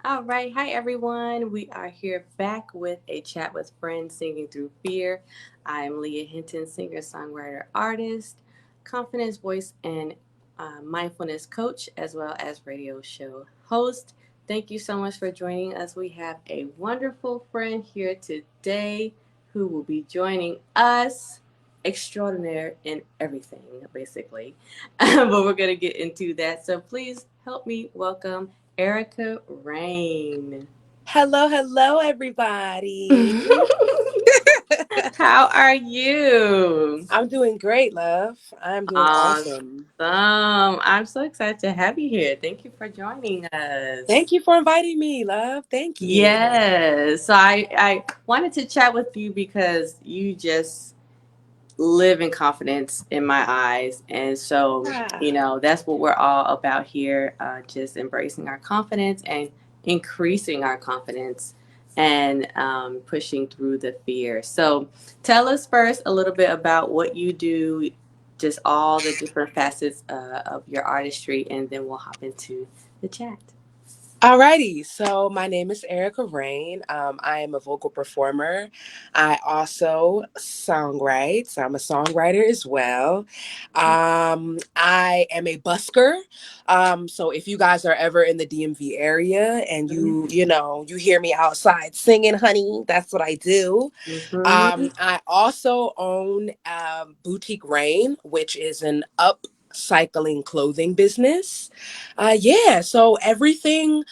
All right. Hi, everyone. We are here back with a chat with friends singing through fear. I'm Leah Hinton, singer, songwriter, artist, confidence voice, and mindfulness coach, as well as radio show host. Thank you so much for joining us. We have a wonderful friend here today who will be joining us. Extraordinaire in everything, basically. But we're going to get into that. So please help me welcome Erika Rain. Hello, hello, everybody. How are you? I'm doing great, love. I'm doing Awesome. awesome. I'm so excited to have you here. Thank you for joining us. Thank you for inviting me, love. Thank you. Yes. So I wanted to chat with you because you just live in confidence in my eyes. And so, Ah, that's what we're all about here, just embracing our confidence and increasing our confidence and pushing through the fear. So, tell us first a little bit about what you do, just all the different facets of your artistry, and then we'll hop into the chat. Alrighty, so my name is Erika Rain. I am a vocal performer. I also songwrite, so I'm a songwriter as well. I am a busker. So if you guys are ever in the DMV area and you hear me outside singing, honey, that's what I do. Mm-hmm. I also own Boutique Rain, which is an upcycling clothing business. Yeah, so everything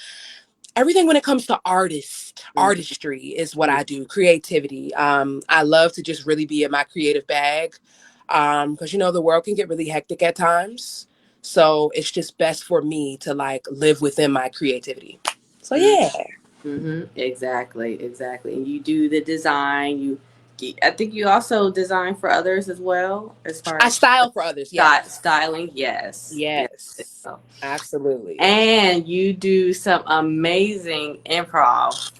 when it comes to artistry is what I do. Creativity. I love to just really be in my creative bag, because the world can get really hectic at times. So it's just best for me to like live within my creativity. So Mm-hmm. yeah. Exactly, exactly. And you do the design. I think you also design for others as well, as far I as style for others. Yes. styling. Yes, yes. Yes. So. Absolutely. And you do some amazing improv.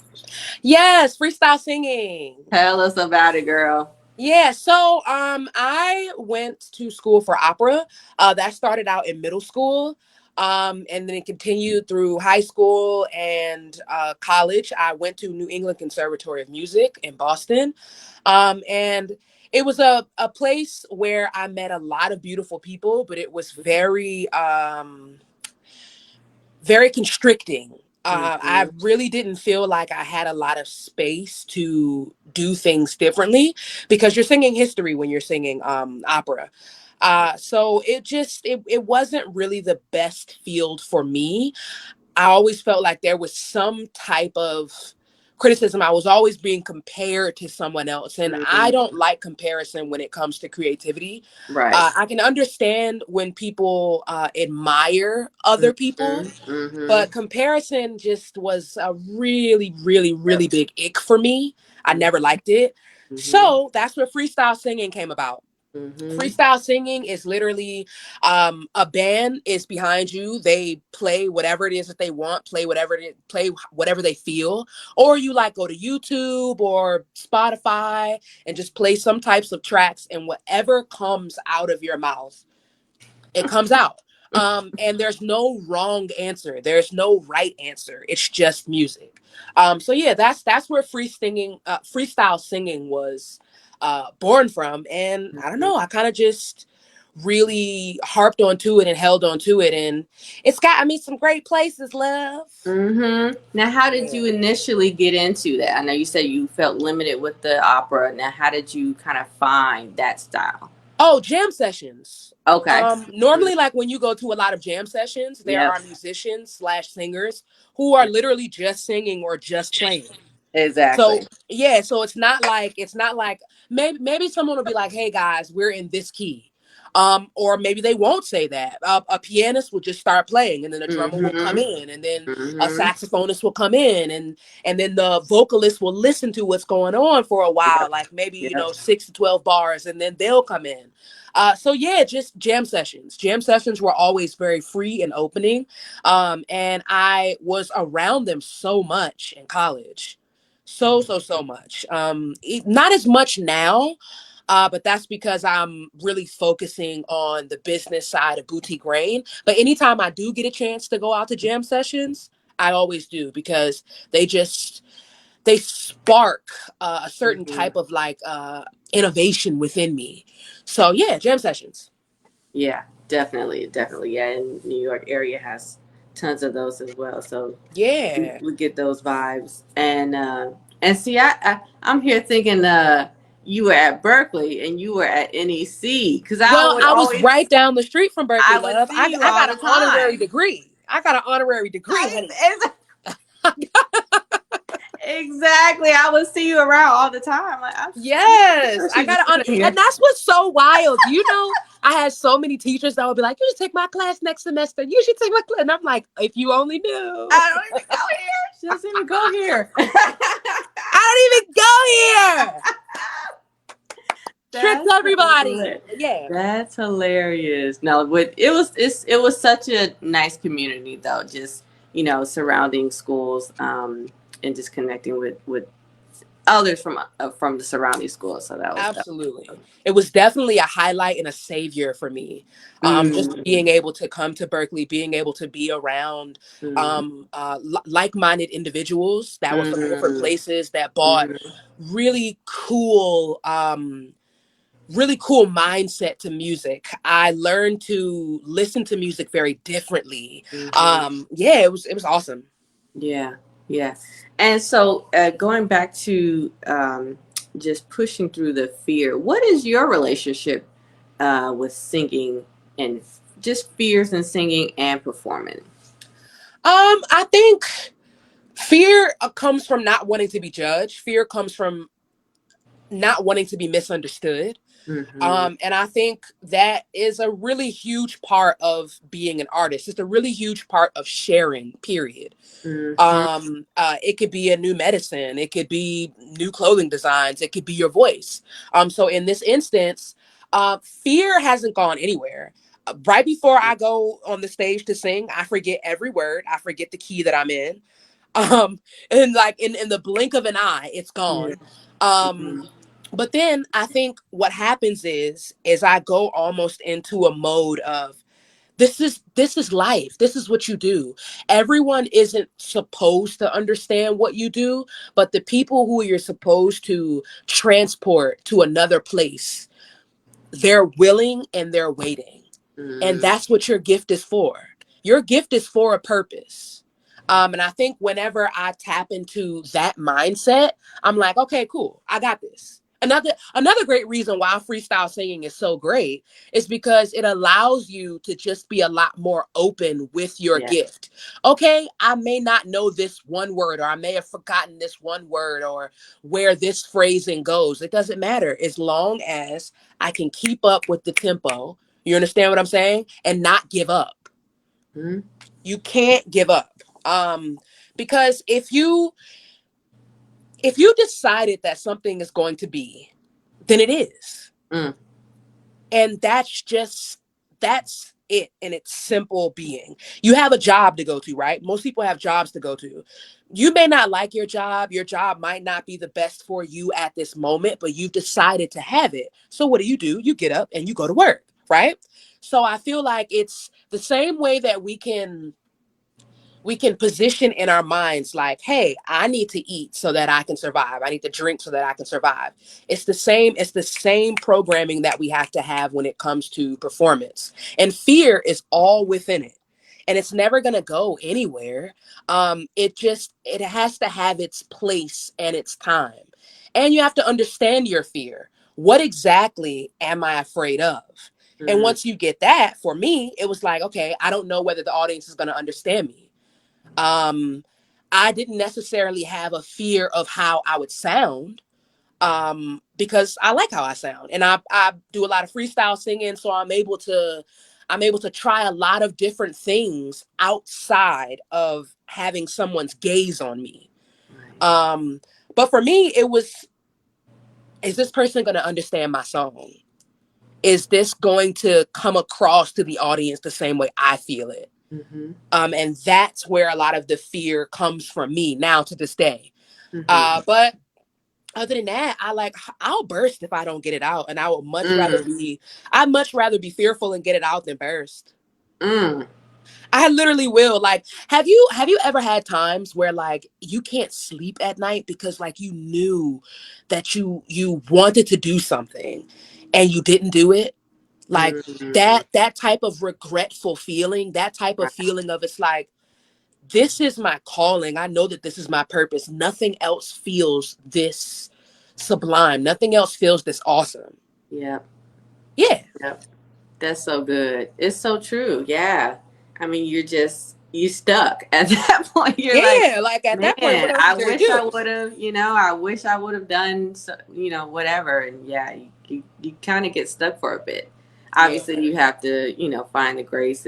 Yes, freestyle singing. Tell us about it, girl. Yeah, so I went to school for opera. That started out in middle school. And then it continued through high school and college. I went to New England Conservatory of Music in Boston. And it was a place where I met a lot of beautiful people, but it was very constricting. I Mm-hmm. really didn't feel like I had a lot of space to do things differently because you're singing history when you're singing opera. So it wasn't really the best field for me. I always felt like there was some type of criticism. I was always being compared to someone else. And I Mm-hmm. don't like comparison when it comes to creativity. Right. I can understand when people admire other people, Mm-hmm. Mm-hmm. but comparison just was a really, really, really Yep. big ick for me. I never liked it. Mm-hmm. So that's where freestyle singing came about. Mm-hmm. Freestyle singing is literally a band is behind you. They play whatever it is that they want, play whatever they feel, or you like go to YouTube or Spotify and just play some types of tracks, and whatever comes out of your mouth, it comes out. And there's no wrong answer. There's no right answer. It's just music. So yeah, that's where freestyle singing was born from. And I don't know, I kind of just really harped onto it and held onto it, and it's got me some great places, love. Mm-hmm. Now, how did Yeah. you initially get into that? I know you said you felt limited with the opera. Now, how did you kind of find that style? Oh, jam sessions. Okay. Mhm. Normally, like when you go to a lot of jam sessions, there Yep. are musicians slash singers who are literally just singing or just playing. Exactly. So yeah, so it's not like maybe someone will be like, "Hey guys, we're in this key," or maybe they won't say that. A pianist will just start playing, and then a drummer will come Mm-hmm. in, and then a Mm-hmm. saxophonist will come in, and then the vocalist will listen to what's going on for a while, Yep. like maybe Yep. 6 to 12 bars, and then they'll come in. So yeah, just jam sessions. Jam sessions were always very free and opening, and I was around them so much in college, so much. Not as much now, but that's because I'm really focusing on the business side of Boutique Rain. But anytime I do get a chance to go out to jam sessions, I always do, because they just they spark a certain Hmm. type of like innovation within me. So yeah, jam sessions. Yeah, definitely, definitely. Yeah, and New York area has tons of those as well. So Yeah. we get those vibes. And see, I'm here thinking you were at Berkeley and you were at NEC because Well, I was right down the street from Berkeley, I would love. see you I all got the an honorary time. degree. I got an honorary degree, honey. Exactly. I would see you around all the time. Like I'm pretty Yes, sure I she got just an honor, sitting here. and that's what's so wild. You know, I had so many teachers that would be like, "You should take my class next semester. You should take my class," and I'm like, "If you only knew, I don't even go here. She doesn't even go here. I don't even go here." Tricked That's everybody. hilarious. Yeah, That's hilarious. No, but it was such a nice community though. Just surrounding schools, and just connecting with others from the surrounding schools. So that was absolutely. It was definitely a highlight and a savior for me. Just mm, being able to come to Berkeley, being able to be around mm, like-minded individuals that were from different mm, places that bought mm, really cool really cool mindset to music. I learned to listen to music very differently. mm. Yeah, it was awesome. Yeah, yeah. And so going back to just pushing through the fear, what is your relationship with singing and just fears in singing and performing? I think fear comes from not wanting to be judged. Fear comes from not wanting to be misunderstood. Mm-hmm. And I think that is a really huge part of being an artist. It's a really huge part of sharing, period. Mm-hmm. It could be a new medicine, it could be new clothing designs, it could be your voice. So in this instance, fear hasn't gone anywhere. Right before I go on the stage to sing, I forget every word, I forget the key that I'm in. um and like in the blink of an eye, it's Yeah. gone. um Mm-hmm. but then I think what happens is I go almost into a mode of, this is life, this is what you do. Everyone isn't supposed to understand what you do, but the people who you're supposed to transport to another place, they're willing and they're waiting. And Mm-hmm. that's what your gift is for. Your gift is for a purpose. And I think whenever I tap into that mindset, I'm like, okay, cool, I got this. Another great reason why freestyle singing is so great is because it allows you to just be a lot more open with your Yeah. gift. Okay, I may not know this one word, or I may have forgotten this one word, or where this phrasing goes. It doesn't matter as long as I can keep up with the tempo. You understand what I'm saying? And not give up. Mm-hmm. You can't give up. Um, because if you decided that something is going to be, then it is. Mm. And that's it in its simple being. You have a job to go to, right? Most people have jobs to go to. You may not like your job might not be the best for you at this moment, but you've decided to have it. So what do? You get up and you go to work, right? So I feel like it's the same way that we can position in our minds like, hey, I need to eat so that I can survive, I need to drink so that I can survive. It's the same programming that we have to have when it comes to performance, and fear is all within it, and it's never going to go anywhere. It has to have its place and its time, and you have to understand your fear. What exactly am I afraid of? And Mm. once you get that, for me, it was like, okay, I don't know whether the audience is going to understand me. um, I didn't necessarily have a fear of how I would sound, because I like how I sound, and I do a lot of freestyle singing, so I'm able to try a lot of different things outside of having someone's gaze on me. Right. Um, but for me, it was, is this person going to understand my song? Is this going to come across to the audience the same way I feel it? Mm-hmm. And that's where a lot of the fear comes from me now to this day. Mm-hmm. But other than that, I'll burst if I don't get it out, and I'd much rather Mm. be I'd much rather be fearful and get it out than burst. Mm. I literally will. Like, have you ever had times where like you can't sleep at night because like you knew that you wanted to do something and you didn't do it? Like Mm, that type of regretful feeling, that type of right. feeling of it's like this is my calling. I know that this is my purpose. Nothing else feels this sublime. Nothing else feels this awesome. Yep. Yeah. Yep. That's so good. It's so true. Yeah. I mean, you stuck at that point. You're like, Yeah. Like at that point, man, what else I is there to wish I do? would have, I wish I would have done, whatever. And yeah, you kind of get stuck for a bit. Yeah. Obviously, you have to, find the grace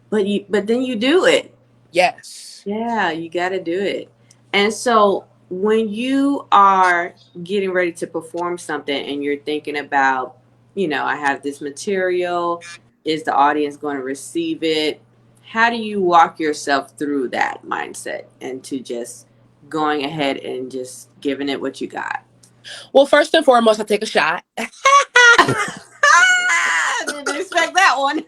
but then you do it. Yes. Yeah, you got to do it. And so when you are getting ready to perform something and you're thinking about, I have this material, is the audience going to receive it? How do you walk yourself through that mindset and to just going ahead and just giving it what you got? Well, first and foremost, I take a shot. Didn't expect that one.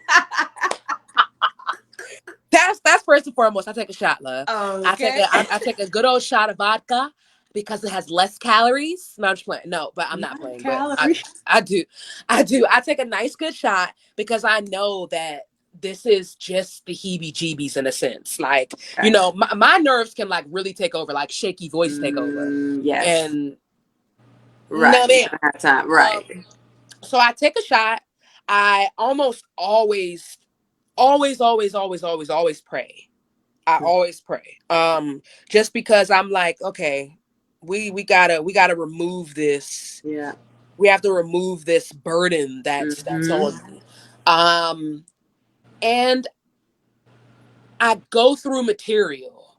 That's first and foremost. I take a shot, love. Okay. I take a good old shot of vodka because it has less calories. No, I'm just playing. No, but I'm not Not playing. But calorie. I do, I do. I take a nice good shot because I know that this is just the heebie-jeebies in a sense. Like Okay. my nerves can like really take over, like shaky voice take over, Yes. and Right. no, You ma'am. don't have time. Right. Um, so I take a shot. I almost always pray. I always pray. Just because I'm like, okay, we gotta remove this. Yeah. We have to remove this burden that's Mm-hmm. on me. Um, and I go through material.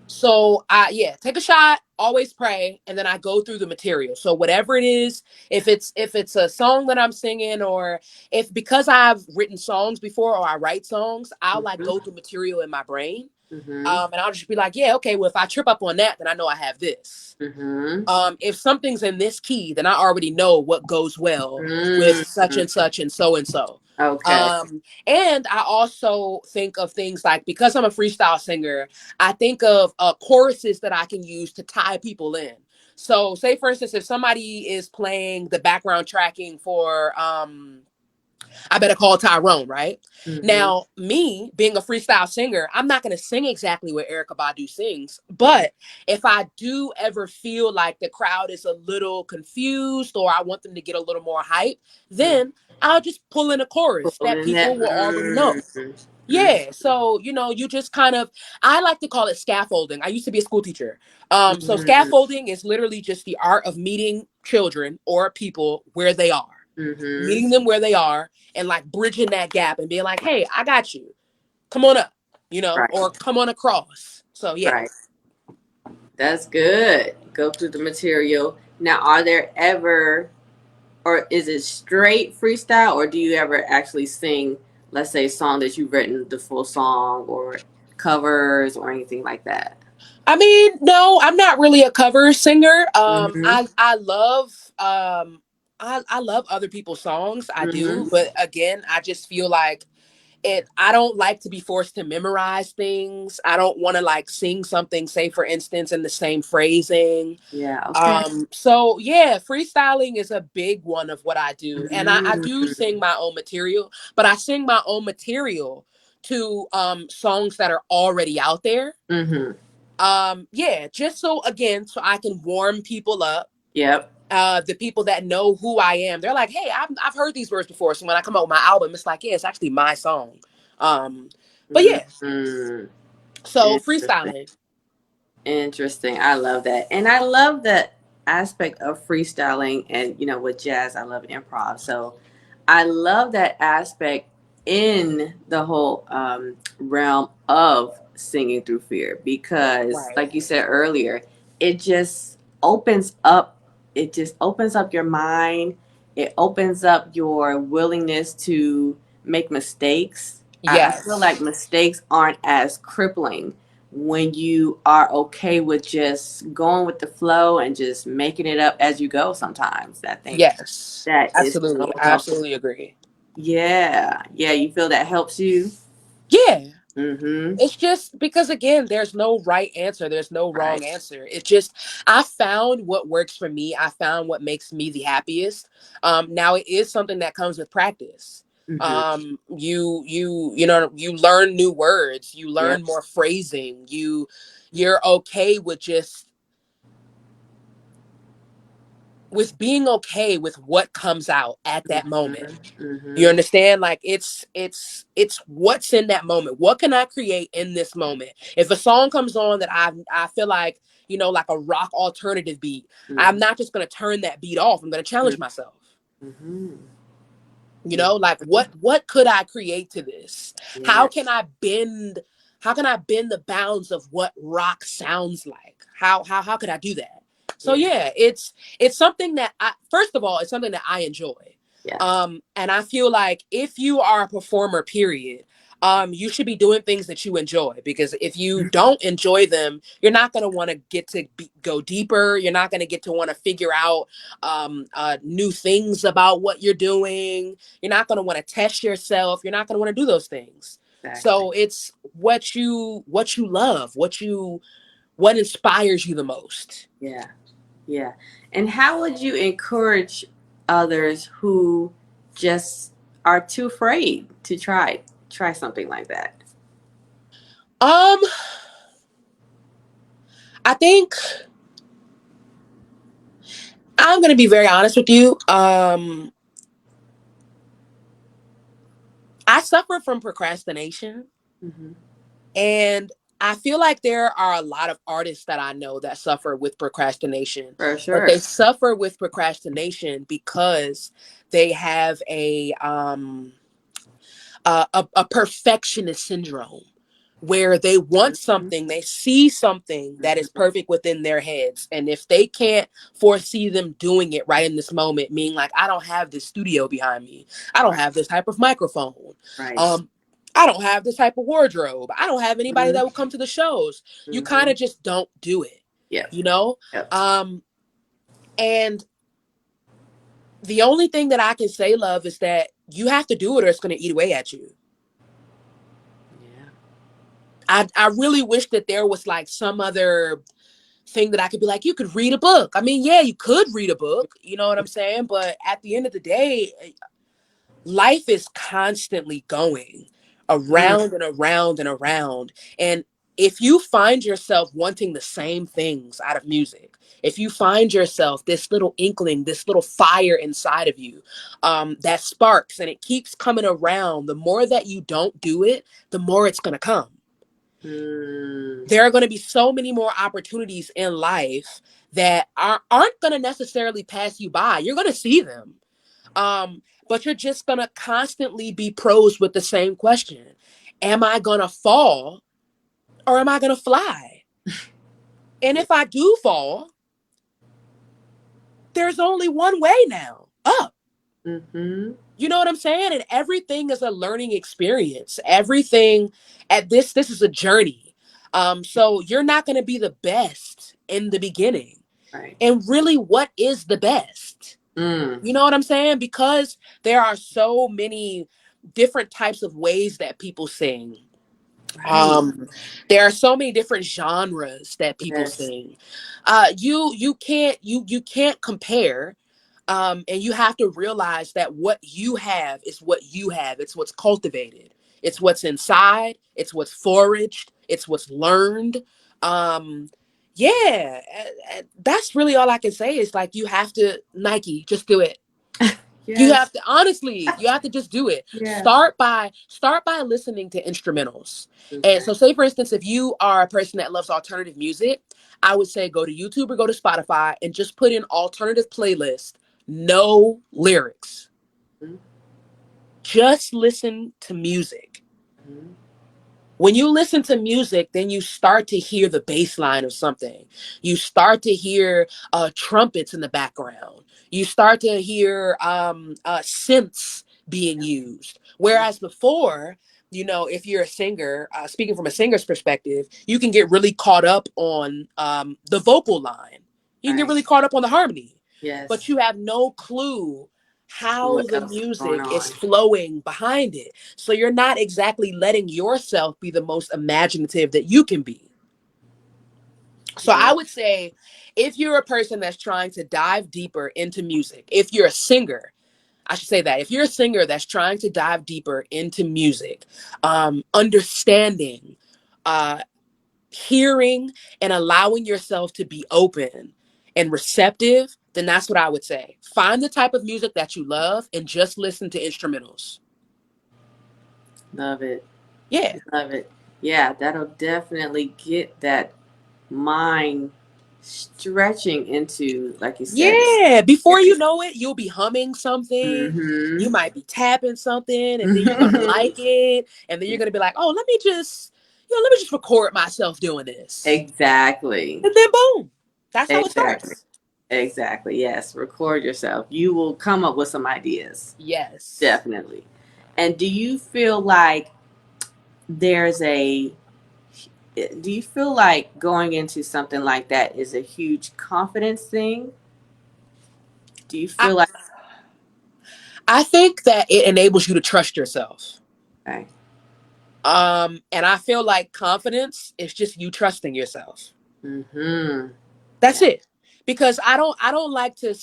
So I yeah, take a shot, always pray, and then I go through the material. So whatever it is, if it's a song that I'm singing, or if because I've written songs before or I write songs, I'll like Mm-hmm. go through material in my brain. Mm-hmm. And I'll just be like, yeah, okay, well, if I trip up on that, then I know I have this. Mm-hmm. If something's in this key, then I already know what goes well with such Mm. and such and so and so. Okay. And I also think of things like because I'm a freestyle singer, I think of choruses that I can use to tie people in. So, say for instance, if somebody is playing the background tracking for I better call Tyrone, right? Mm-hmm. Now, me being a freestyle singer, I'm not going to sing exactly what Erika Badu sings. But if I do ever feel like the crowd is a little confused or I want them to get a little more hype, Mm-hmm. then I'll just pull in a chorus that Pulling that. people will already know. Mm-hmm. Yeah, so you just kind of I like to call it scaffolding. I used to be a school teacher. So Mm-hmm. scaffolding is literally just the art of meeting children or people where they are, Mm-hmm. meeting them where they are and like bridging that gap and being like, hey, I got you. Come on up, Right. or come on across. So yeah. Right. That's good. Go through the material. Now, are there ever, or is it straight freestyle, or do you ever actually sing, let's say, a song that you've written, the full song, or covers, or anything like that? I mean, no, I'm not really a cover singer. Mm-hmm. I love I love other people's songs. I do, Mm-hmm. but again, I just feel like I don't like to be forced to memorize things. I don't want to like sing something, say for instance, in the same phrasing. Yeah. Okay. So yeah, freestyling is a big one of what I do. And I do Mm-hmm. sing my own material, but I sing my own material to songs that are already out there. Mm-hmm. Yeah, just so again, so I can warm people up. Yep. The people that know who I am, they're like, hey, I've heard these words before. So when I come out with my album, it's like, yeah, it's actually my song. Um, but yeah, Mm-hmm. so Interesting. freestyling. Interesting. I love that. And I love the aspect of freestyling and, with jazz, I love improv. So I love that aspect in the whole realm of singing through fear because, Right. like you said earlier, it just opens up, it just opens up your mind. It opens up your willingness to make mistakes. I feel like Yes. mistakes aren't as crippling when you are okay with just going with the flow and just making it up as you go sometimes. I think Yes. that is so Absolutely. I helpful. absolutely agree. Yeah. Yeah. You feel that helps you? Yeah. Mm-hmm. It's just because, again, there's no right answer. There's no Right. wrong answer. It's just, I found what works for me. I found what makes me the happiest. Now it is something that comes with practice. Mm-hmm. You learn new words. You Yep. learn more phrasing. You're okay with just with being okay with what comes out at that moment. Mm-hmm. You Mm-hmm. understand? Like it's what's in that moment. What can I create in this moment? If a song comes on that I feel like, like a rock alternative beat, I'm Mm-hmm. not just gonna turn that beat off. I'm gonna challenge myself. Mm-hmm. Like Mm-hmm. what could I create to this? how Yeah. can i bend how can I bend the bounds of what rock sounds like? How could I do that? So Yeah. yeah, it's something that I first of all, it's something that I enjoy. Yes. And I feel like if you are a performer, period, you should be doing things that you enjoy, because if you don't enjoy them, you're not going to want to go deeper. You're not going to get to want to figure out new things about what you're doing. You're not going to want to test yourself. You're not going to want to do those things. Exactly. So it's what you love, what inspires you the most. Yeah. Yeah. And how would you encourage others who just are too afraid to try something like that? Um, I think I'm going to be very honest with you. I suffer from procrastination, Mm-hmm. and I feel like there are a lot of artists that I know that suffer with procrastination, For but sure. they suffer with procrastination because they have a perfectionist syndrome, where they want Mm-hmm. something, they see something that is Mm-hmm. perfect within their heads. And if they can't foresee them doing it right in this moment, meaning like, I don't have this studio behind me, I don't Right. have this type of microphone, Right. um, I don't have this type of wardrobe, I don't have anybody Mm-hmm. that will come to the shows, you kind Mm-hmm. of just don't do it, Yep. you know? Yep. Um, and the only thing that I can say, love, is that you have to do it or it's going to eat away at you. Yeah. I really wish that there was like some other thing that I could be like, you could read a book. I mean, yeah, you could read a book, you know what I'm saying? But at the end of the day, life is constantly going Mm. around and around and around. And if you find yourself wanting the same things out of music, if you find yourself this little inkling, this little fire inside of you, that sparks and it keeps coming around, the more that you don't do it, the more it's going to come. Mm. There are going to be so many more opportunities in life that aren't going to necessarily pass you by. You're going to see them. But you're just going to constantly be prosed with the same question. Am I going to fall or am I going to fly? And Yeah. if I do fall, there's only one way now, up. Mm-hmm. You know what I'm saying? And everything is a learning experience. Everything this is a journey. So you're not going to be the best in the beginning. Right. And really, what is the best? Mm. You know what I'm saying? Because there are so many different types of ways that people sing. Right. Um, there are so many different genres that people Yes. sing. You can't compare. And you have to realize that what you have is what you have. It's what's cultivated. It's what's inside. It's what's foraged. It's what's learned. Um, yeah, that's really all I can say. Is like, you have to, Nike, just do it. You Yes. have to, honestly, you have to just do it. Yeah. Start by listening to instrumentals. And Okay. so, say for instance, if you are a person that loves alternative music, I would say go to YouTube or go to Spotify and just put in alternative playlist, no lyrics. Mm-hmm. Just listen to music. Mm-hmm. When you listen to music, then you start to hear the bass line of something. You start to hear trumpets in the background. You start to hear synths being used. Whereas before, if you're a singer, speaking from a singer's perspective, you can get really caught up on the vocal line. You can get Right. really caught up on the harmony, but Yes. you have no clue how What the else is going music is on? flowing behind it. So you're not exactly letting yourself be the most imaginative that you can be. So I Yeah. would say if you're a person that's trying to dive deeper into music, if you're a singer, I should say that if you're a singer that's trying to dive deeper into music, understanding, uh, hearing, and allowing yourself to be open and receptive, then that's what I would say. Find the type of music that you love and just listen to instrumentals. Love it. Yeah. Love it. Yeah, that'll definitely get that mind stretching into, like you said. Yeah. Before you know it, you'll be humming something. You Mm-hmm. might be tapping something, and then you're gonna like it, and then you're gonna be like, "Oh, let me just record myself doing this," Exactly. and then boom, that's how it Exactly. starts. Exactly. Yes. Record yourself. You will come up with some ideas. Yes. Definitely. And do you feel like there's a do you feel like going into something like that is a huge confidence thing? Do you I feel like I think that it enables you to trust yourself. okay. And I feel like confidence is just you trusting yourself. Mm-hmm. That's Yeah. it. Because I don't like to,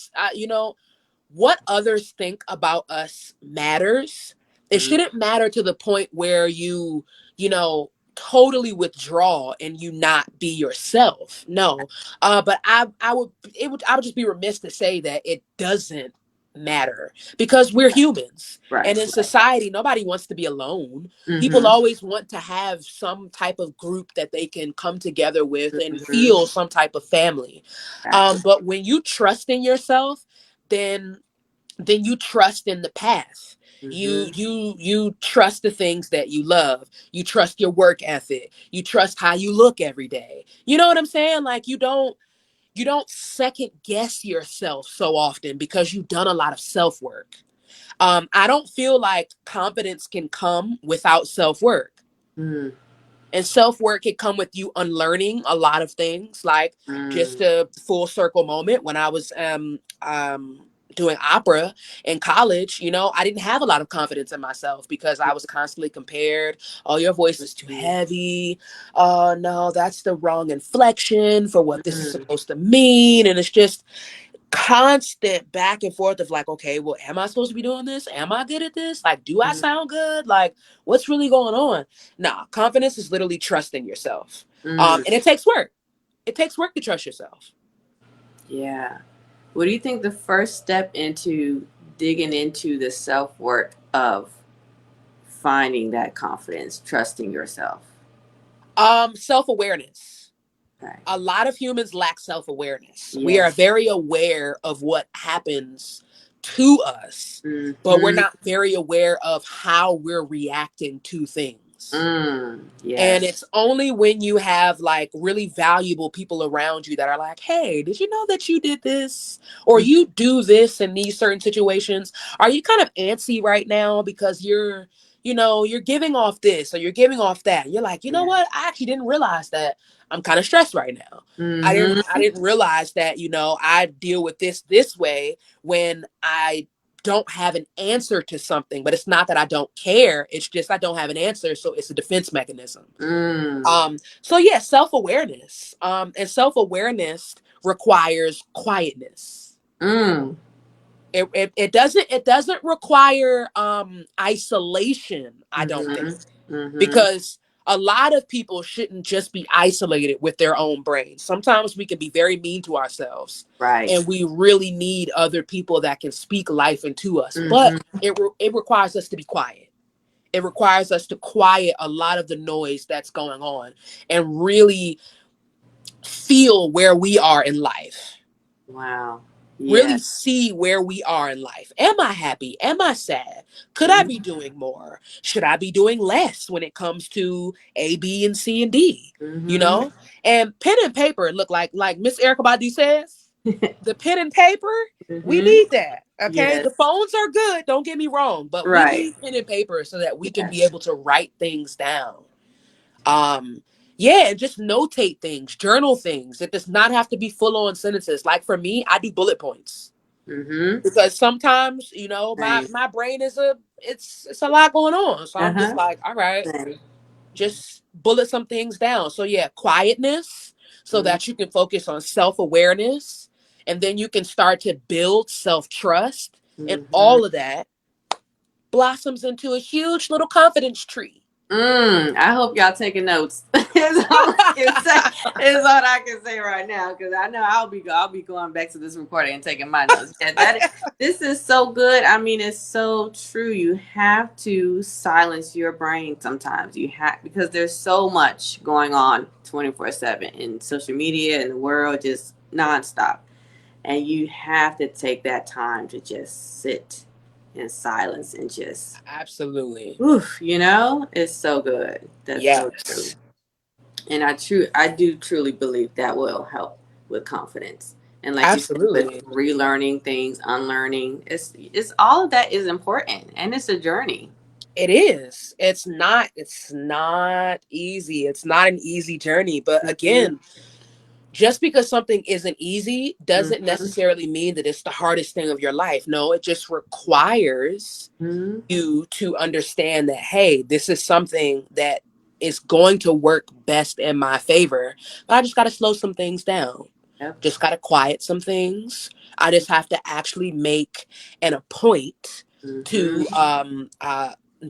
what others think about us matters. It Mm, shouldn't matter to the point where you know, totally withdraw and you not be yourself. No. But I would just be remiss to say that it doesn't matter because we're humans. right. And in Right. society, nobody wants to be alone. People Mm-hmm. always want to have some type of group that they can come together with and Mm-hmm. feel some type of family. Exactly. But when you trust in yourself, then you trust in the path. Mm-hmm. You trust the things that you love. You trust your work ethic. You trust how you look every day. You know what I'm saying? Like you don't second guess yourself so often because you've done a lot of self work. I don't feel like confidence can come without self work. Mm-hmm. And self work can come with you unlearning a lot of things. Like just a full circle moment when I was doing opera in college, I didn't have a lot of confidence in myself because I was constantly compared. Oh, your voice is too Mm-hmm. heavy. Oh no, that's the wrong inflection for what this is Mm-hmm. supposed to mean. And it's just constant back and forth of like, okay, well, am I supposed to be doing this? Am I good at this? Like, do I sound good? Like, what's really going on? Nah, confidence is literally trusting yourself. Mm-hmm. And it takes work. It takes work to trust yourself. Yeah. What do you think the first step into digging into the self work of finding that confidence, trusting yourself? Self-awareness. Okay. A lot of humans lack self-awareness. We are Yes. very aware of what happens to us, but we're Mm-hmm. not very aware of how we're reacting to things. And Yes. it's only when you have like really valuable people around you that are like, hey, did you know that you did this? Or you do this in these certain situations? Are you kind of antsy right now because you're giving off this or you're giving off that? You're like, you know Yeah. what? I actually didn't realize that I'm kind of stressed right now. I didn't I Mm-hmm. didn't realize that, I deal with this way when I don't have an answer to something, but it's not that I don't care. It's just I don't have an answer, so it's a defense mechanism. Mm. So yeah, self-awareness. And self-awareness requires quietness. Mm. It doesn't require isolation, I don't think. Mm-hmm. Mm-hmm. Because a lot of people shouldn't just be isolated with their own brains. Sometimes we can be very mean to ourselves Right. and we really need other people that can speak life into us. But Mm-hmm. it requires us to be quiet. It requires us to quiet a lot of the noise that's going on and really feel where we are in life. Wow. Yeah. Really see where we are in life. Am I happy? Am I sad? Could I be Mm-hmm. doing more? Should I be doing less when it comes to A, B, and C and D? You Mm-hmm. know? And pen and paper, look like Miss Erika Badu says, the pen and paper, we Mm-hmm. need that. Okay. Yes. The phones are good, don't get me wrong, but we Right. need pen and paper so that we can be Yes. able to write things down. um yeah, and just notate things, journal things. It does not have to be full on sentences. Like for me, I do bullet points. Mm-hmm. because sometimes Same. my brain is it's a lot going on, so I'm just Uh-huh. like, all right, Same. just bullet some things down. So yeah, quietness, so Mm-hmm. that you can focus on self-awareness, and then you can start to build self-trust, and Mm-hmm. all of that blossoms into a huge little confidence tree. I hope y'all taking notes. Is all I can say. Is all I can say right now, because I know I'll be going back to this recording and taking my notes. Yeah, this is so good. I mean, it's so true. You have to silence your brain sometimes. You have, because there's so much going on 24/7 in social media and the world, just nonstop, and you have to take that time to just sit in silence and just, Absolutely. oof, it's so good. That's so true. Yes. And I do truly believe that will help with confidence. And like you said, with Absolutely. relearning things, unlearning, it's all of that is important, and it's a journey. It is. It's not easy. It's not an easy journey, but Mm-hmm. again, just because something isn't easy doesn't Mm-hmm. necessarily mean that it's the hardest thing of your life. No, it just requires Mm-hmm. you to understand that, hey, this is something that is going to work best in my favor, but I just got to slow some things down. Yep. Just got to quiet some things. I just have to actually make an a point Mm-hmm. to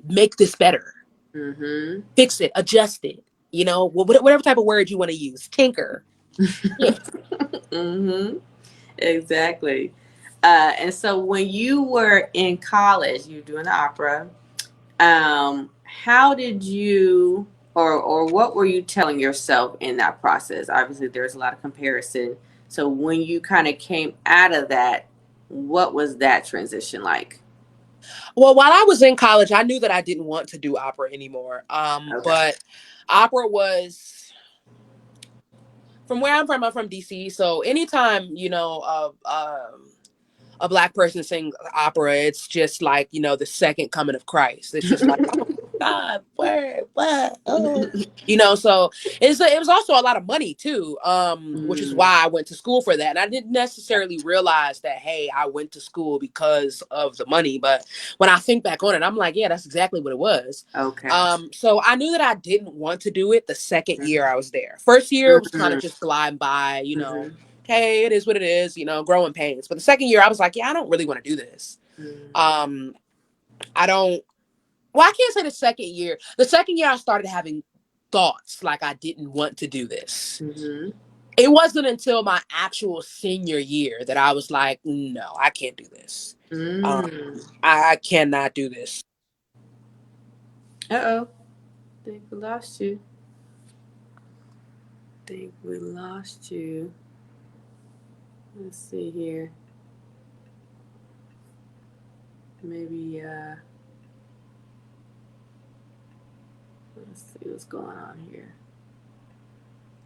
make this better, Mm-hmm. fix it, adjust it, whatever type of word you want to use, tinker. Yeah. Mm-hmm. Exactly. And so when you were in college, you were doing the opera. How did you, or what were you telling yourself in that process? Obviously, there's a lot of comparison. So when you kind of came out of that, what was that transition like? Well, while I was in college, I knew that I didn't want to do opera anymore. Okay. But opera was, from where I'm from DC. So anytime, a black person sings opera, it's just like, the second coming of Christ. It's just like, oh God, where, what, oh, so it was also a lot of money too, which is Mm, why I went to school for that. And I didn't necessarily realize that, hey, I went to school because of the money. But when I think back on it, I'm like, yeah, that's exactly what it was. okay. So I knew that I didn't want to do it the second year I was there. First year was kind of Mm-hmm. just gliding by, Mm-hmm. okay, it is what it is, growing pains. But the second year I was like, yeah, I don't really want to do this. Um, I don't, well, I can't say the second year. The second year I started having thoughts like I didn't want to do this. Mm-hmm. It wasn't until my actual senior year that I was like, no, I can't do this. Mm. I cannot do this. Uh-oh. Think we lost you. Think we lost you. Let's see here. Maybe let's see what's going on here.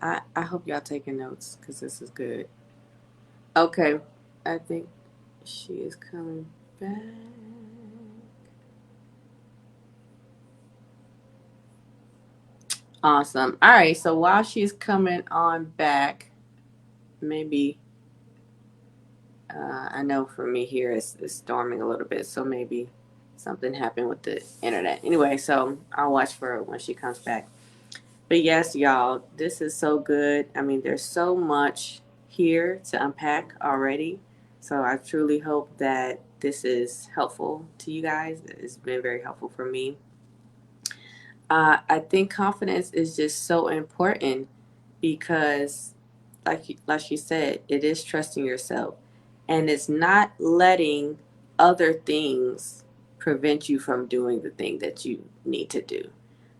I hope y'all taking notes because this is good. Okay, I think she is coming back. Awesome. All right, so while she's coming on back, maybe I know for me here it's storming a little bit, so maybe something happened with the internet. Anyway, so I'll watch for her when she comes back. But yes, y'all, this is so good. I mean, there's so much here to unpack already. So I truly hope that this is helpful to you guys. It's been very helpful for me. I think confidence is just so important because, like you said, it is trusting yourself, and it's not letting other things prevent you from doing the thing that you need to do.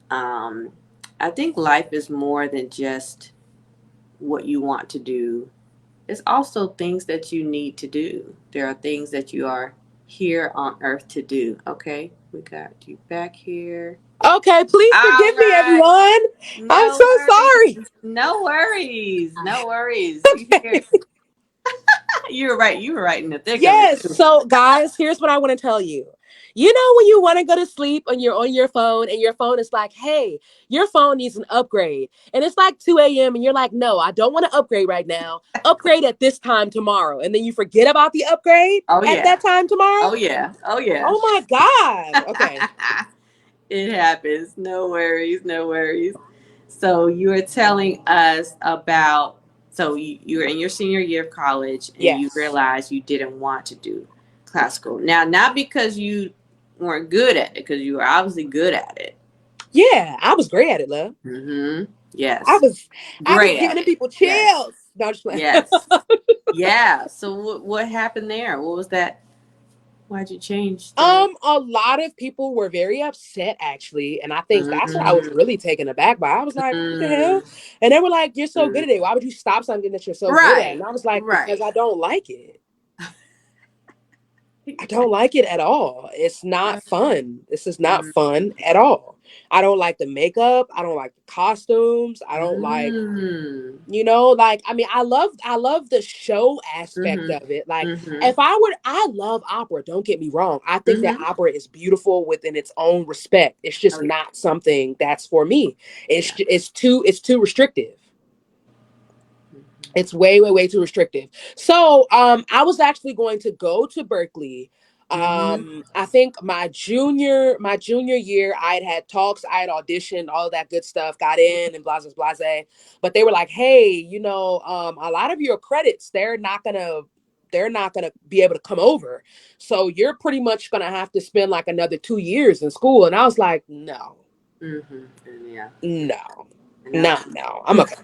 Um, I think life is more than just what you want to do. It's also things that you need to do. There are things that you are here on earth to do. Okay, we got you back here. Okay, please All forgive me, right. everyone. I'm No so worries. sorry. No worries. No worries. We here. You were right. You were right in the thick of it Yes. too. So, guys, here's what I want to tell you. You know, when you want to go to sleep and you're on your phone and your phone is like, hey, your phone needs an upgrade. And it's like 2 a.m. and you're like, no, I don't want to upgrade right now. Upgrade at this time tomorrow. And then you forget about the upgrade Oh at yeah. that time tomorrow. Oh yeah. Oh yeah. Oh my gosh. Okay. It happens. No worries. No worries. So you were telling us about, so you were in your senior year of college and you Yes. realized you didn't want to do classical. Now, not because you weren't good at it, because you were obviously good at it. Yeah, I was great at it, love. Mm-hmm. I Yes. was I was Great giving at the it. people Yes. chills. No, I'm just playing. Yes. Yeah. So what happened there? What was that? Why'd you change the? A lot of people were very upset actually, and I think that's what I was Mm, really taken aback by. I was like, "What the hell?" mm, And they were like, "You're so good mm. at it. Why would you stop something that you're so good at?" And Right. I was like, "Because Right. I don't like it. I don't like it at all. It's not fun. This is not Mm, fun at all. I don't like the makeup. I don't like the costumes. I don't like mm, like I love the show aspect mhm, of it. Like mhm. if I love opera, don't get me wrong. I think that Mhm. opera is beautiful within its own respect. It's just Oh yeah. not something that's for me. Yeah. It's too restrictive. Mhm. It's way, way, way too restrictive. So, I was actually going to go to Berkeley. Mhm. I think my junior year, I had talks, I had auditioned, all that good stuff, got in, and blase blase. But they were like, "Hey, a lot of your credits, they're not gonna be able to come over. So you're pretty much gonna have to spend like another 2 years in school." And I was like, "No, Mhm. Yeah. no, No. no, no, I'm okay.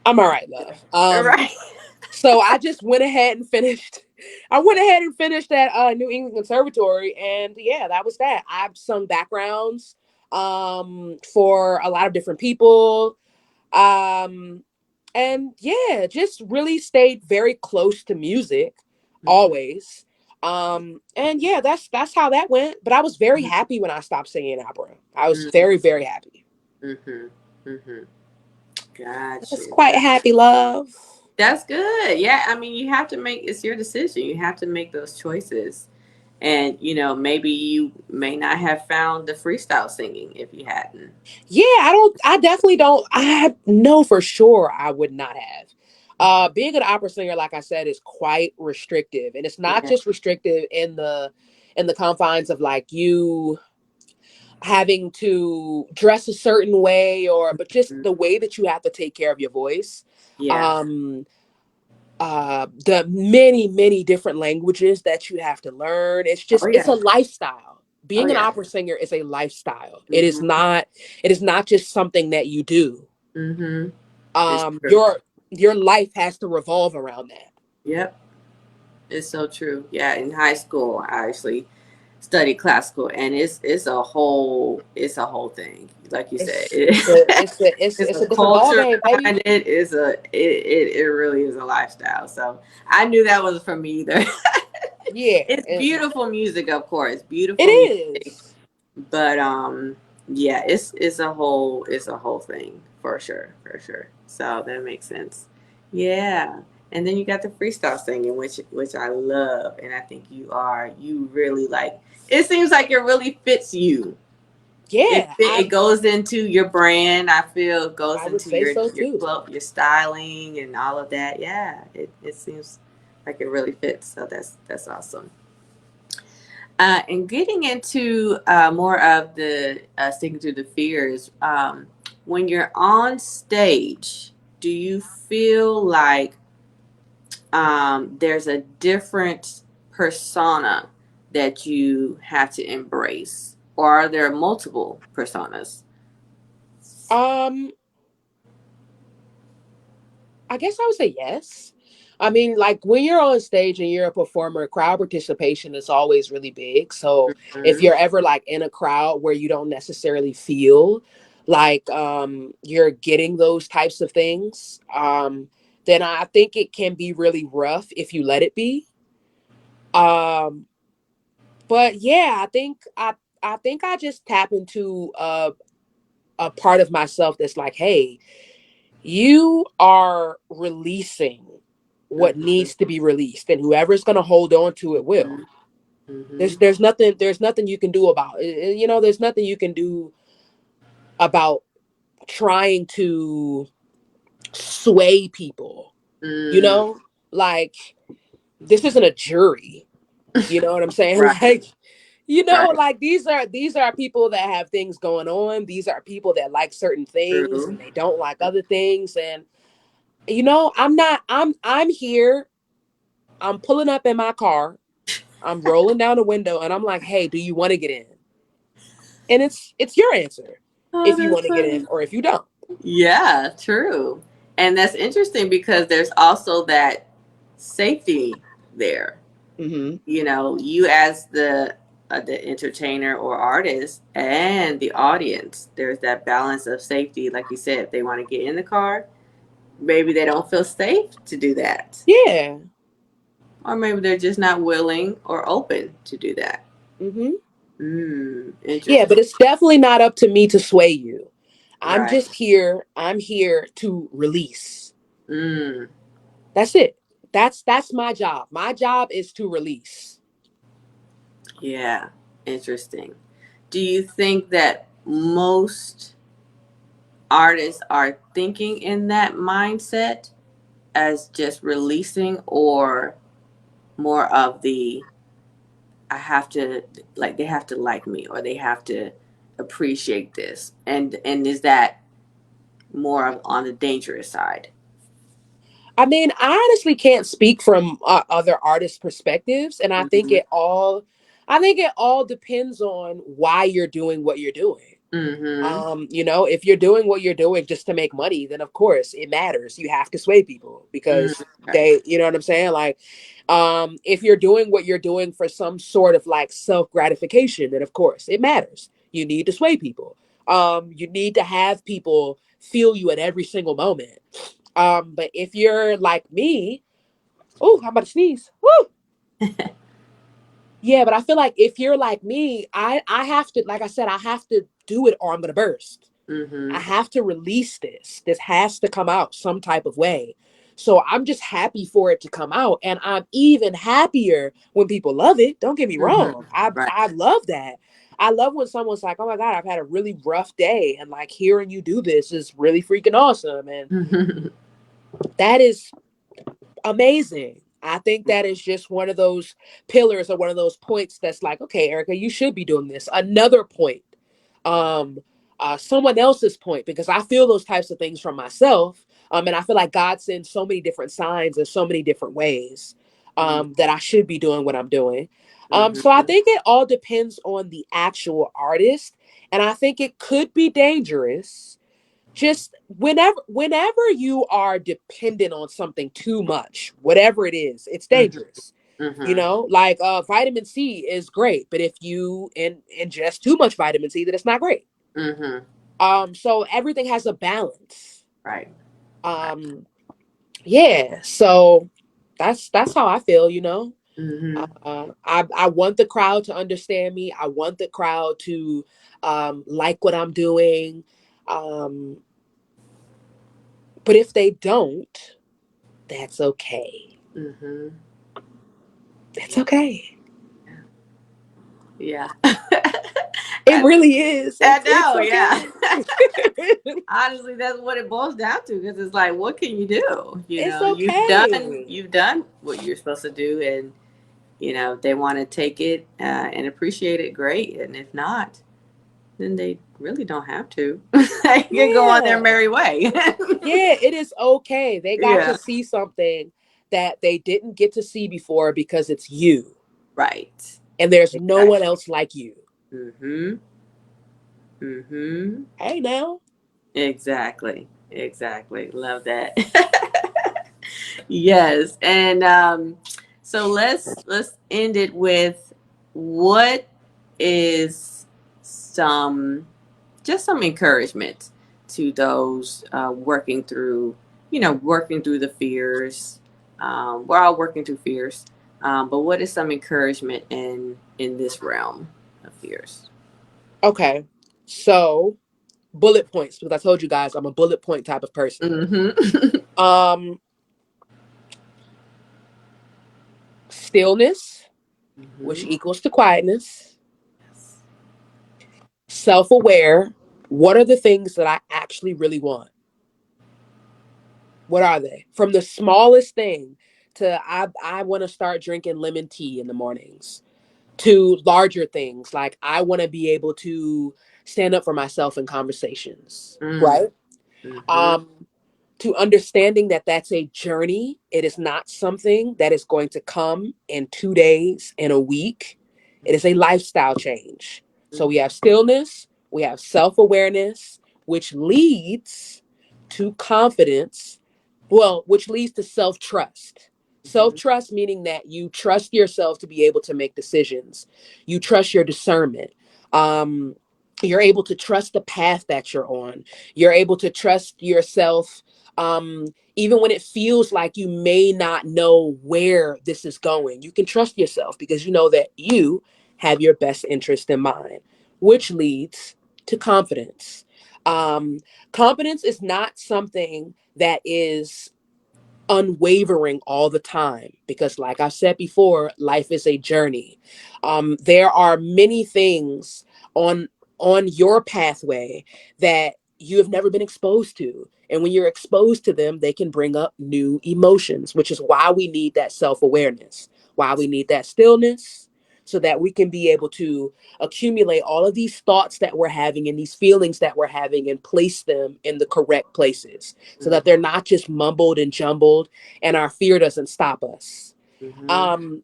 I'm all right, love." Right. So I just went ahead and finished. I went ahead and finished at New England Conservatory, and yeah, that was that. I've sung backgrounds for a lot of different people, um, and yeah, just really stayed very close to music Mhm. always. And yeah, that's how that went. But I was very Mhm. happy when I stopped singing opera. I was Mhm. very, very happy. Mhm. Mhm. I was Gotcha. quite happy, love. That's good. Yeah, I mean, you have to make it's your decision. You have to make those choices. And maybe you may not have found the freestyle singing if you hadn't. Yeah, I definitely don't. I know for sure I would not have. Being an opera singer, like I said, is quite restrictive. And it's not Yeah. just restrictive in the confines of like you having to dress a certain way, or but just Mhm. the way that you have to take care of your voice. Yeah. Um the many, many different languages that you have to learn. Oh It's yeah. a lifestyle. Oh Being an yeah. opera singer is a lifestyle. It is Mhm. not it is not just something that you do. Mhm. It's um true. your your life has to revolve around that. Yep. It's so true. Yeah, in high school, I actually studied classical, and it's a whole thing. Like you said, It's it's a it's a it's it's it's a a different ball culture game, baby. behind it. It really is a lifestyle. So I knew that wasn't for me either. Yeah, It's beautiful music, of course, it beautiful music, is. but yeah, it's a whole thing for sure, for sure. So that makes sense. Yeah. And then you got the freestyle singing, which I love, and I think you really like. It seems like it really fits you. It Yeah, it goes into your brand. I feel it goes I would into say your so your too. your styling and all of that. Yeah, it seems like it really fits. So that's awesome. And getting into more of the sticking to the fears, when you're on stage, do you feel like there's a different persona that you have to embrace, or are there multiple personas? um I guess I would say yes. I mean, like when you're on stage and you're a performer, crowd participation is always really big. So if Hmm. you're ever like in a crowd where you don't necessarily feel like you're getting those types of things, then I think it can be really rough if you let it be. Um, but yeah, I think I just tap into a part of myself that's like, hey, you are releasing. what Mm-hmm. needs to be released, and whoever's going to hold on to it will. Mm-hmm. There's nothing you can do about it. There's nothing you can do about trying to sway people. You Mm, know, like, this isn't a jury. You know what I'm saying? right. Like, Right. like, these are people that have things going on. These are people that like certain things True. and they don't like other things. And I'm here. I'm pulling up in my car. I'm rolling down the window and I'm like, "Hey, do you want to get in?" And it's your answer Oh, if you that's want to get funny. in or if you don't. Yeah, true. And that's interesting because there's also that safety there. Mhm. You as the entertainer or artist and the audience, there's that balance of safety. Like you said, if they want to get in the car, maybe they don't feel safe to do that, Yeah. or maybe they're just not willing or open to do that. Mhm. Yeah, Interesting. but it's definitely not up to me to sway you. Right. I'm here to release. Mm, That's it. That's my job. My job is to release. yeah. Interesting. Do you think that most artists are thinking in that mindset as just releasing, or more of the I have to, like, they have to like me, or they have to appreciate this, and is that more of on the dangerous side? I mean, I honestly can't speak from other artists' perspectives, and Mm-hmm. I think it all depends on why you're doing what you're doing. Mm-hmm. If you're doing what you're doing just to make money, then of course it matters. You have to sway people Mm, because right. you know what I'm saying? Like, if you're doing what you're doing for some sort of like self gratification, then of course it matters. You need to sway people. You need to have people feel you at every single moment. But if you're like me, oh, I'm about to sneeze. Woo! Yeah, but I feel like if you're like me, I have to, like I said, I have to do it or I'm gonna burst. I Mm-hmm. have to release this. This has to come out some type of way. So I'm just happy for it to come out. And I'm even happier when people love it. Don't get me Mm-hmm. wrong. I Right. I love that. I love when someone's like, "Oh my God, I've had a really rough day." And like hearing you do this is really freaking awesome. And Mm-hmm. that is amazing. I think that is just one of those pillars or one of those points that's like, okay, Erica, you should be doing this. Another point, um, someone else's point, because I feel those types of things from myself. And I feel like God sends so many different signs in so many different ways that I should be doing what I'm doing. So I Mm-hmm. think it all depends on the actual artist. And I think it could be dangerous just whenever you are dependent on something too much, whatever it is, it's Mm-hmm. dangerous. Mm-hmm. Like vitamin C is great, but if you ingest too much vitamin C, then it's not great. Mm-hmm. So everything has a balance. Right. Right. um yeah, so that's how I feel. Mm-hmm. I want the crowd to understand me. I want the crowd to like what I'm doing. um but if they don't, that's okay. Mm-hmm. It's okay. Yeah. It really is. I It's know, yeah. okay. Honestly, that's what it boils down to, because it's like, what can you do? It's You've done okay. what you're supposed to do, and if they want to take it and appreciate it, great. And if not, then they really don't have to. They can go on their Yeah. merry way. Yeah, it is okay. They got to Yeah. see something that they didn't get to see before because it's you. Right. And there's no one Exactly. else like you. Mm-hmm. Mm-hmm. Hey now. Exactly. Exactly. Love that. Yes. And so let's end it with, what is some just some encouragement to those working through the fears. We're all working through fears, but what is some encouragement in this realm of fears? Okay. So, bullet points, because I told you guys I'm a bullet point type of person. Mm-hmm. Um stillness, which Mm-hmm. equals to quietness, Yes. self aware. What are the things that I actually really want? What are they? From the smallest thing to I want to start drinking lemon tea in the mornings, to larger things like I want to be able to stand up for myself in conversations, Mm. right? Mm-hmm. Um, to understanding that that's a journey. It is not something that is going to come in 2 days, in a week. It is a lifestyle change. So we have stillness, we have self awareness, which leads to confidence, well, which leads to self trust. Self Mm-hmm. trust meaning that you trust yourself to be able to make decisions. You trust your discernment. Um, you're able to trust the path that you're on. You're able to trust yourself, even when it feels like you may not know where this is going. You can trust yourself because you know that you have your best interest in mind, which leads to confidence. Um, Confidence is not something that is unwavering all the time because, like I said before, life is a journey. There are many things on your pathway that you have never been exposed to, and when you're exposed to them, they can bring up new emotions, which is why we need that self-awareness, why we need that stillness, so that we can be able to accumulate all of these thoughts that we're having and these feelings that we're having and place them in the correct places so that they're not just mumbled and jumbled and our fear doesn't stop us. Mm-hmm. Um,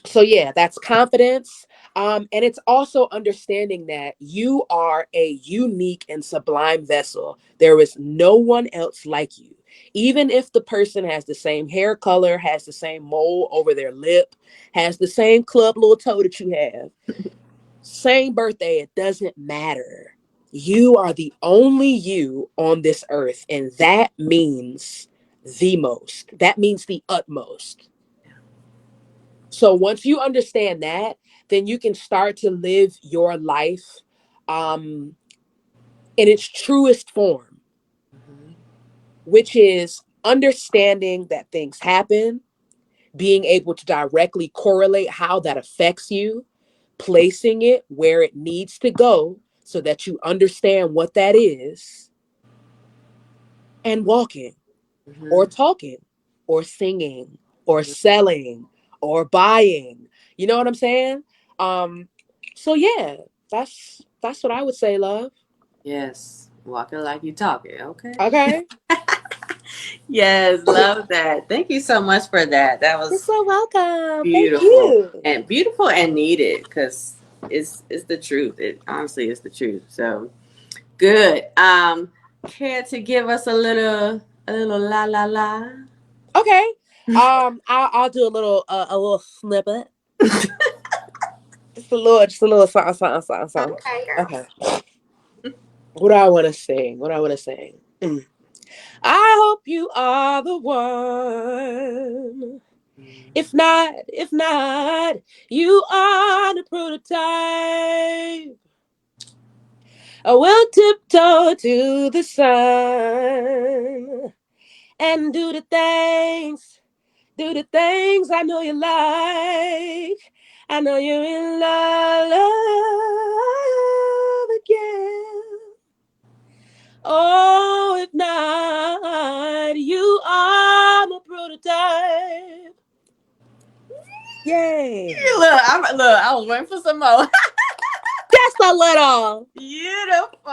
so yeah, that's confidence. And it's also understanding that you are a unique and sublime vessel. There is no one else like you. Even if the person has the same hair color, has the same mole over their lip, has the same club little toe that you have, same birthday, it doesn't matter. You are the only you on this earth, and that means the most. That means the utmost. So once you understand that, then you can start to live your life um, in its truest form, Mm-hmm. which is understanding that things happen, being able to directly correlate how that affects you, placing it where it needs to go so that you understand what that is, and walking or Mm-hmm. talking or singing or selling or buying. You know what I'm saying? Um so yeah, that's what I would say, love. Yes. Walking like you talking. Okay. Okay. Yes, love that. Thank you so much for that. That You're was so welcome. Thank beautiful you. and beautiful and needed because it's the truth. It honestly is the truth. So good. Care to give us a little la la la? Okay. I'll do a little snippet. Just a little something, something, something, something. Okay, girl. Okay. What do I want to sing? What do I want to sing? I hope you are the one. If not, you are the prototype. I will tiptoe to the sun and do the things I know you like. I know you're in love again. Oh, if not, you are my prototype. Yay. Look, I was waiting for some more. Just a little. Beautiful.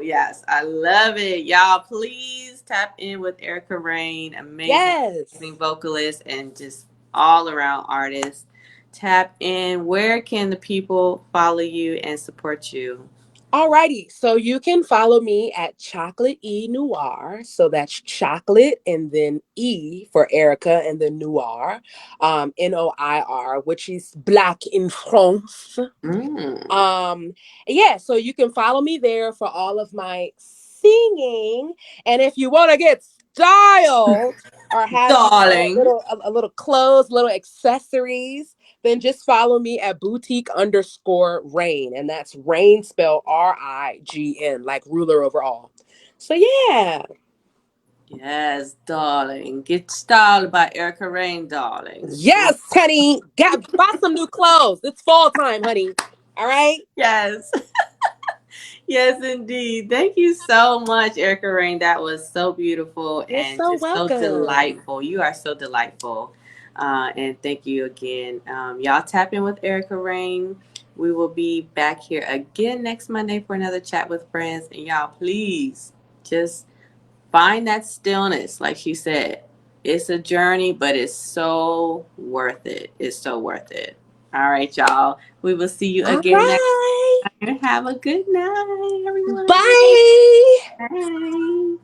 Yes, I love it. Y'all, please tap in with Erica Rain. Amazing, Yes. amazing vocalist and just all around artist. Tap in. Where can the people follow you and support you? Alrighty, so you can follow me at Chocolate E Noir. So that's chocolate and then E for Erica and then Noir, Noir, which is black in France. Mm. Um, yeah, so you can follow me there for all of my singing. And if you want to get styled or have Darling. a little clothes, little accessories, then just follow me at boutique_rain. And that's rain spelled RIGN, like ruler over all. So yeah. Yes, darling. Get styled by Erica Rain, darling. She, Yes, honey. Buy some new clothes. It's fall time, honey. All right. yes. Yes, indeed. Thank you so much, Erica Rain. That was so beautiful You're and so just so welcome. delightful. You are so delightful. And thank you again. Y'all tap in with Erica Rain. We will be back here again next Monday for another chat with friends. And y'all, please just find that stillness. Like she said, it's a journey, but it's so worth it. It's so worth it. All right, y'all. We will see you All again next right. time. Have a good night, everyone. Bye. Bye.